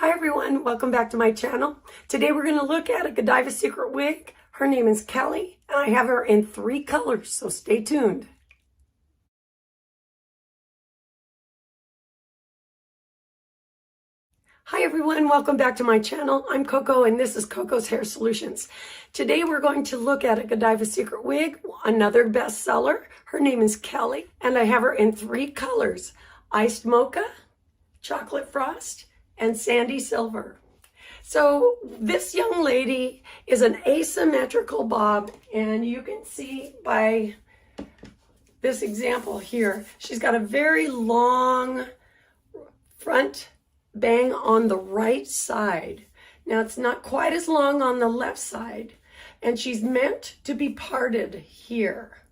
Hi everyone, welcome back to my channel. Today we're going to look at a Godiva secret wig. Her name is Kelly and I have her in 3 colors, so stay tuned. Hi everyone, welcome back to my channel. I'm Coco and this is Coco's Hair Solutions. Today we're going to look at a Godiva secret wig, another bestseller. Her name is Kelly and I have her in 3 colors: iced mocha, chocolate frost, and sandy silver. So this young lady is an asymmetrical bob, and you can see by this example here, she's got a very long front bang on the right side. Now it's not quite as long on the left side, and she's meant to be parted here.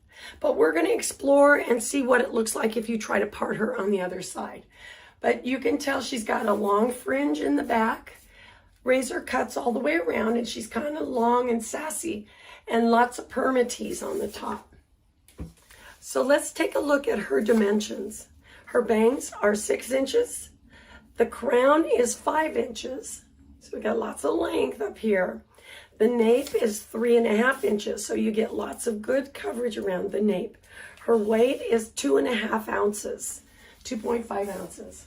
But we're going to explore and see what it looks like if you try to part her on the other side. But you can tell she's got a long fringe in the back, razor cuts all the way around, and she's kind of long and sassy, and lots of permatease on the top. So let's take a look at her dimensions. Her bangs are 6 inches. The crown is 5 inches. So we got lots of length up here. The nape is 3.5 inches, so you get lots of good coverage around the nape. Her weight is 2.5 ounces, 2.5 ounces.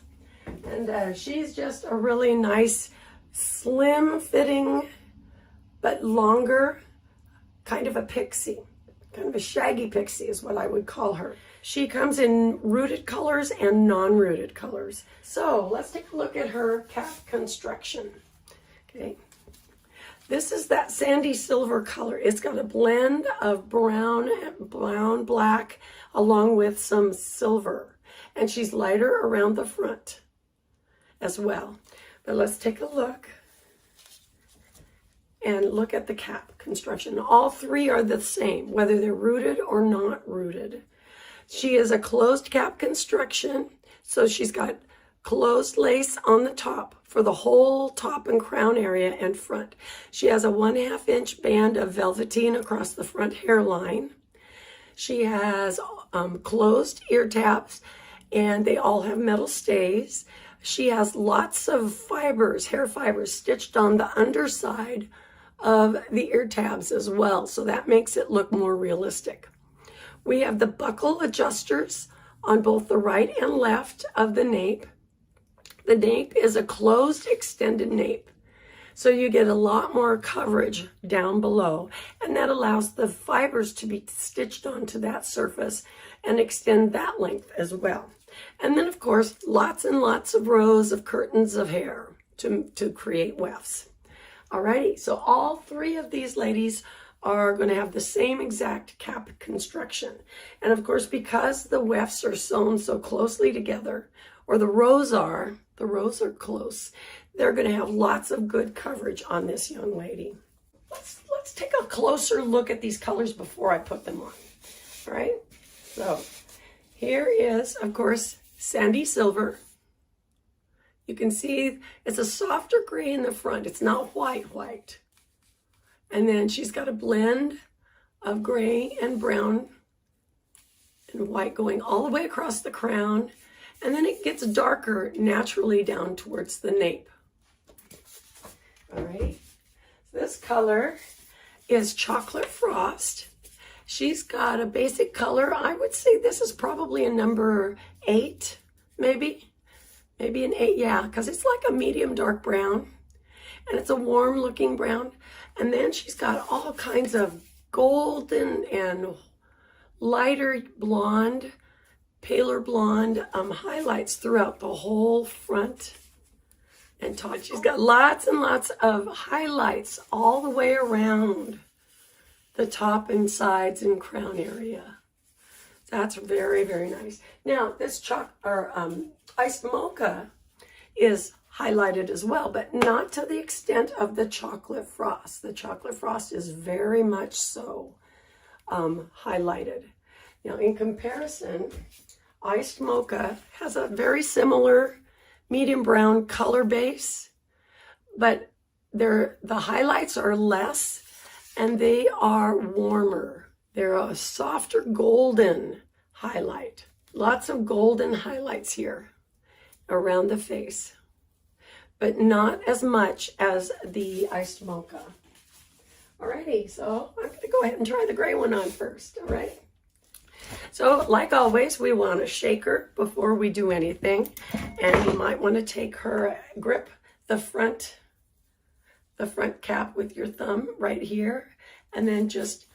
And she's just a really nice, slim fitting, but longer, kind of a pixie. Kind of a shaggy pixie is what I would call her. She comes in rooted colors and non-rooted colors. So let's take a look at her cap construction. Okay. This is that sandy silver color. It's got a blend of brown, black, along with some silver. And she's lighter around the front as well. But let's take a look and look at the cap construction. All 3 are the same, whether they're rooted or not rooted. She is a closed cap construction, so she's got closed lace on the top for the whole top and crown area and front. She has a 1/2 inch band of velveteen across the front hairline. She has closed ear tabs, and they all have metal stays. She has lots of fibers, hair fibers, stitched on the underside of the ear tabs as well, so that makes it look more realistic. We have the buckle adjusters on both the right and left of the nape. The nape is a closed extended nape, so you get a lot more coverage down below, and that allows the fibers to be stitched onto that surface and extend that length as well. And then, of course, lots and lots of rows of curtains of hair to create wefts. Alrighty, so all 3 of these ladies are going to have the same exact cap construction. And of course, because the wefts are sewn so closely together, or the rows are close, they're going to have lots of good coverage on this young lady. Let's take a closer look at these colors before I put them on. All right, so here is, of course, sandy silver. You can see it's a softer gray in the front. It's not white. And then she's got a blend of gray and brown and white going all the way across the crown. And then it gets darker naturally down towards the nape. All right. This color is chocolate frost. She's got a basic color. I would say this is probably a number 8, maybe an 8, yeah, because it's like a medium dark brown, and it's a warm looking brown. And then she's got all kinds of golden and lighter blonde, paler blonde highlights throughout the whole front and top. She's got lots and lots of highlights all the way around the top and sides and crown area. That's very, very nice. Now, this iced mocha is highlighted as well, but not to the extent of the chocolate frost. The chocolate frost is very much so highlighted. Now, in comparison, iced mocha has a very similar medium brown color base, but the highlights are less and they are warmer. They're a softer golden highlight. Lots of golden highlights here around the face. but not as much as the iced mocha. Alrighty, so I'm going to go ahead and try the gray one on first, all right? So, like always, we want to shake her before we do anything. And you might want to take her, grip the front cap with your thumb right here, and then just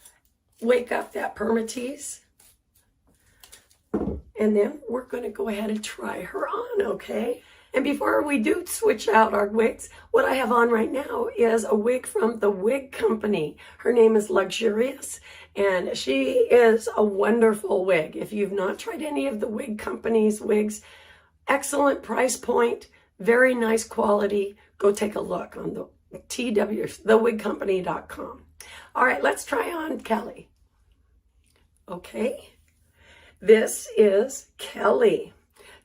wake up that permatease. And then we're going to go ahead and try her on, okay? And before we do switch out our wigs, what I have on right now is a wig from the Wig Company. Her name is Luxurious, and she is a wonderful wig. If you've not tried any of the Wig Company's wigs, excellent price point, very nice quality. Go take a look on the thewigcompany.com. All right, let's try on Kelly. Okay, this is Kelly.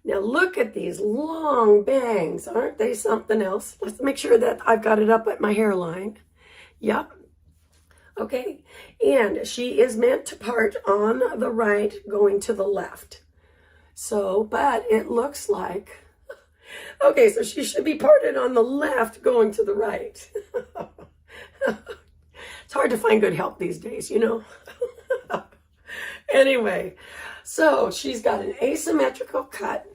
Now look at these long bangs. Aren't they something else? Let's make sure that I've got it up at my hairline. Yep. Okay. And she is meant to part on the right going to the left. So, but it looks like, okay, so she should be parted on the left going to the right. It's hard to find good help these days, you know. Anyway, so she's got an asymmetrical cut.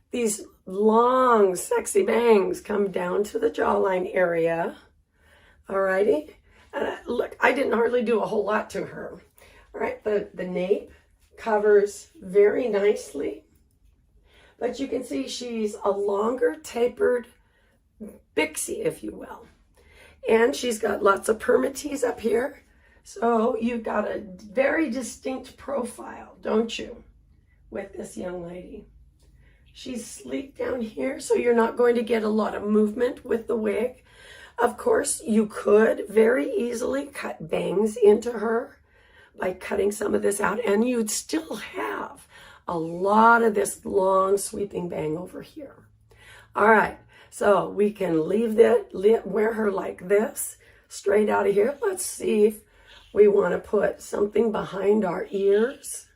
These long, sexy bangs come down to the jawline area. Alrighty. And look, I didn't hardly do a whole lot to her. All right, the nape covers very nicely. But you can see she's a longer tapered Bixie, if you will. And she's got lots of permatease up here. So you've got a very distinct profile, don't you, with this young lady. She's sleek down here, so you're not going to get a lot of movement with the wig. Of course, you could very easily cut bangs into her by cutting some of this out, and you'd still have a lot of this long sweeping bang over here. All right, so we can wear her like this, straight out of here. Let's see if we want to put something behind our ears.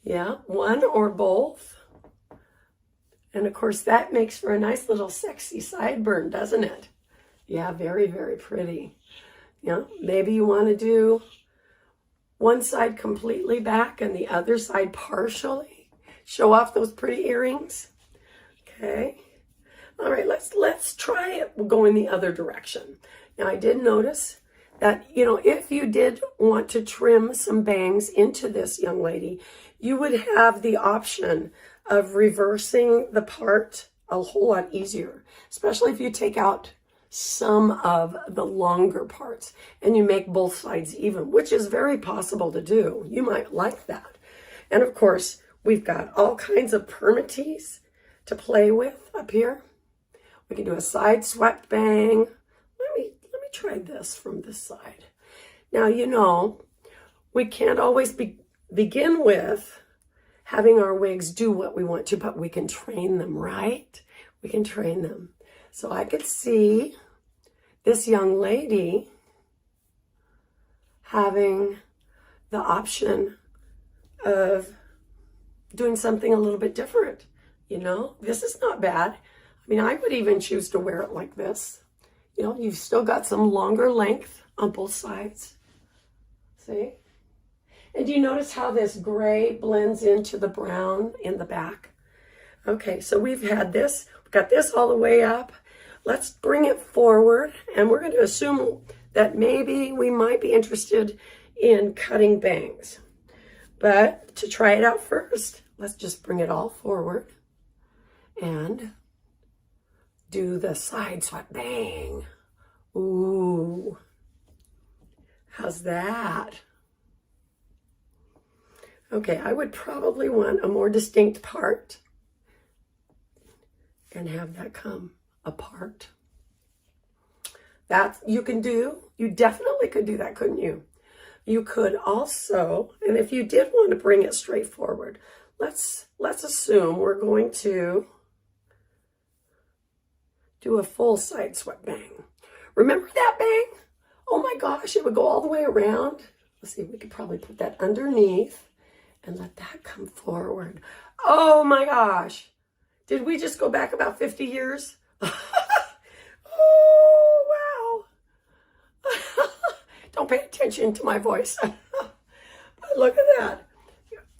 Yeah, one or both. And of course, that makes for a nice little sexy sideburn, doesn't it? Yeah, very, very pretty. Yeah, maybe you want to do one side completely back and the other side partially. Show off those pretty earrings. Okay. All right, let's try it. We'll go in the other direction. Now, I did notice that, you know, if you did want to trim some bangs into this young lady, you would have the option of reversing the part a whole lot easier, especially if you take out some of the longer parts and you make both sides even, which is very possible to do. You might like that. And of course, we've got all kinds of permatease to play with up here. We can do a side swept bang. Let me try this from this side. Now, you know, we can't always begin with having our wigs do what we want to, but we can train them, right? We can train them. So I could see this young lady having the option of doing something a little bit different. You know, this is not bad. I mean, I would even choose to wear it like this. You know, you've still got some longer length on both sides. See? And do you notice how this gray blends into the brown in the back? Okay, so we've got this all the way up. Let's bring it forward, and we're going to assume that maybe we might be interested in cutting bangs. But to try it out first, let's just bring it all forward and do the side swept bang. Ooh, how's that? Okay, I would probably want a more distinct part and have that come apart. That you can do. You definitely could do that, couldn't you? You could also, and if you did want to bring it straight forward, let's assume we're going to do a full side swept bang. Remember that bang? Oh my gosh, it would go all the way around. Let's see, we could probably put that underneath and let that come forward. Oh my gosh. Did we just go back about 50 years? don't pay attention to my voice. But look at that.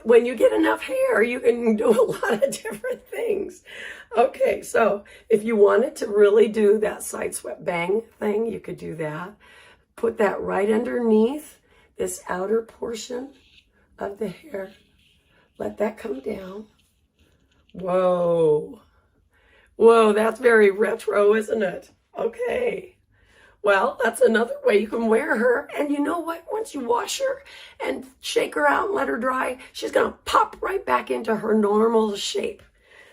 When you get enough hair, you can do a lot of different things. Okay, so if you wanted to really do that side swept bang thing, you could do that. Put that right underneath this outer portion of the hair. Let that come down. Whoa. Whoa, that's very retro, isn't it? Okay. Well, that's another way you can wear her. And you know what? Once you wash her and shake her out and let her dry, she's going to pop right back into her normal shape.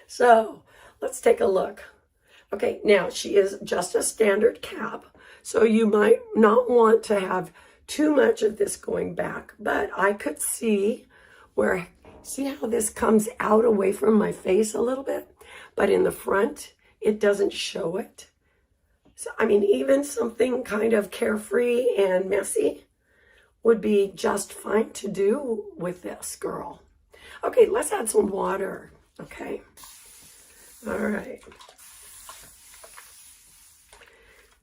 So let's take a look. Okay, now she is just a standard cap. So you might not want to have too much of this going back. But I could see where, see how this comes out away from my face a little bit? But in the front, it doesn't show it. So, I mean, even something kind of carefree and messy would be just fine to do with this girl. Okay, let's add some water, okay? All right.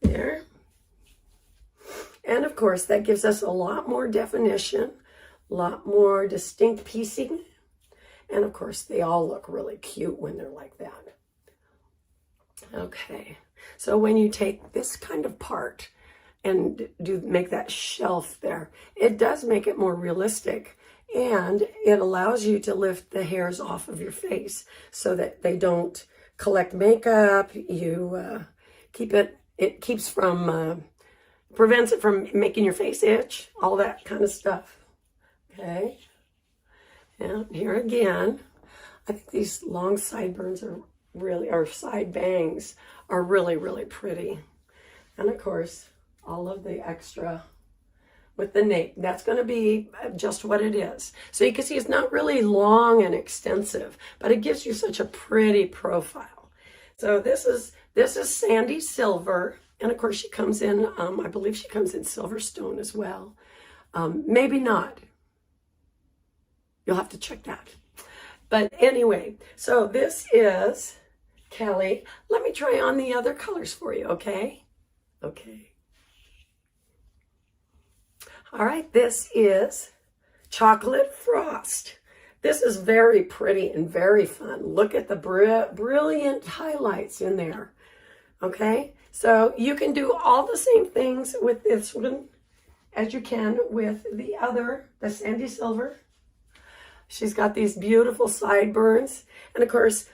There. And of course, that gives us a lot more definition, a lot more distinct piecing. And of course, they all look really cute when they're like that. Okay. So when you take this kind of part and make that shelf there, it does make it more realistic, and it allows you to lift the hairs off of your face so that they don't collect makeup. You it keeps from, prevents it from making your face itch, all that kind of stuff. Okay. And here again, I think these long sideburns are really, or side bangs are really, really pretty. And of course, all of the extra with the nape, that's going to be just what it is. So you can see it's not really long and extensive, but it gives you such a pretty profile. So this is sandy silver, and of course she comes in, I believe she comes in silverstone as well. Maybe not. You'll have to check that. But anyway, so this is Kelly. Let me try on the other colors for you, okay? Okay. All right, this is Chocolate Frost. This is very pretty and very fun. Look at the brilliant highlights in there, okay? So you can do all the same things with this one as you can with the other, the sandy silver. She's got these beautiful sideburns. And of course,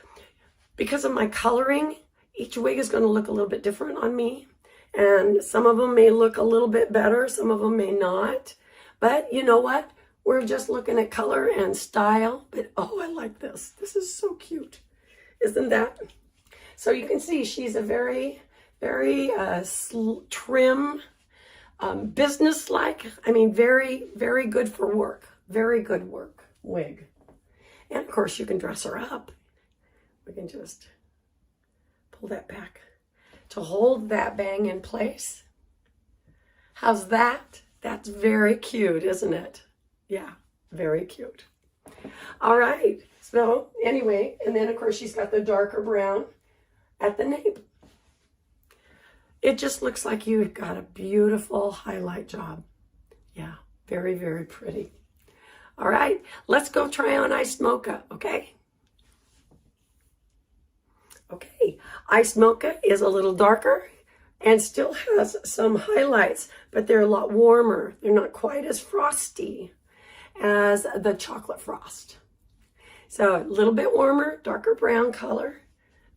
because of my coloring, each wig is going to look a little bit different on me. And some of them may look a little bit better, some of them may not. But you know what? We're just looking at color and style. But oh, I like this. This is so cute. Isn't that? So you can see she's a very, very trim, business-like. I mean, very, very good for work. Very good work wig. And of course, you can dress her up. We can just pull that back to hold that bang in place. How's that? That's very cute, isn't it? Yeah, very cute. All right, so anyway, and then of course she's got the darker brown at the nape. It just looks like you've got a beautiful highlight job. Yeah, very, very pretty. All right, let's go try on Iced Mocha, okay? Okay, Iced Mocha is a little darker and still has some highlights, but they're a lot warmer. They're not quite as frosty as the Chocolate Frost. So a little bit warmer, darker brown color.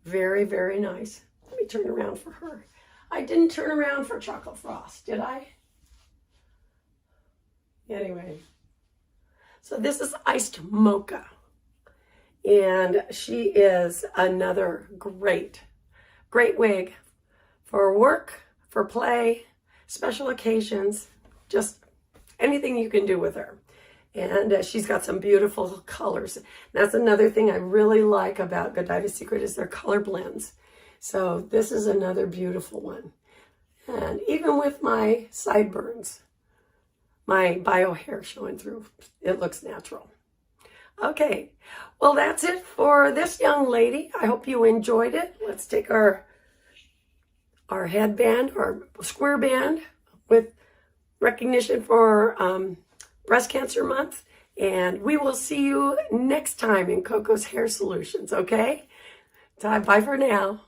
Very, very nice. Let me turn around for her. I didn't turn around for Chocolate Frost, did I? Anyway, so this is Iced Mocha. And she is another great wig for work, for play, special occasions, just anything you can do with her. And she's got some beautiful colors. That's another thing I really like about Godiva Secret is their color blends. So this is another beautiful one. And even with my sideburns, my bio hair showing through, it looks natural. Okay, well, that's it for this young lady. I hope you enjoyed it. Let's take our headband, our square band with recognition for Breast Cancer Month. And we will see you next time in Coco's Hair Solutions, okay? Bye for now.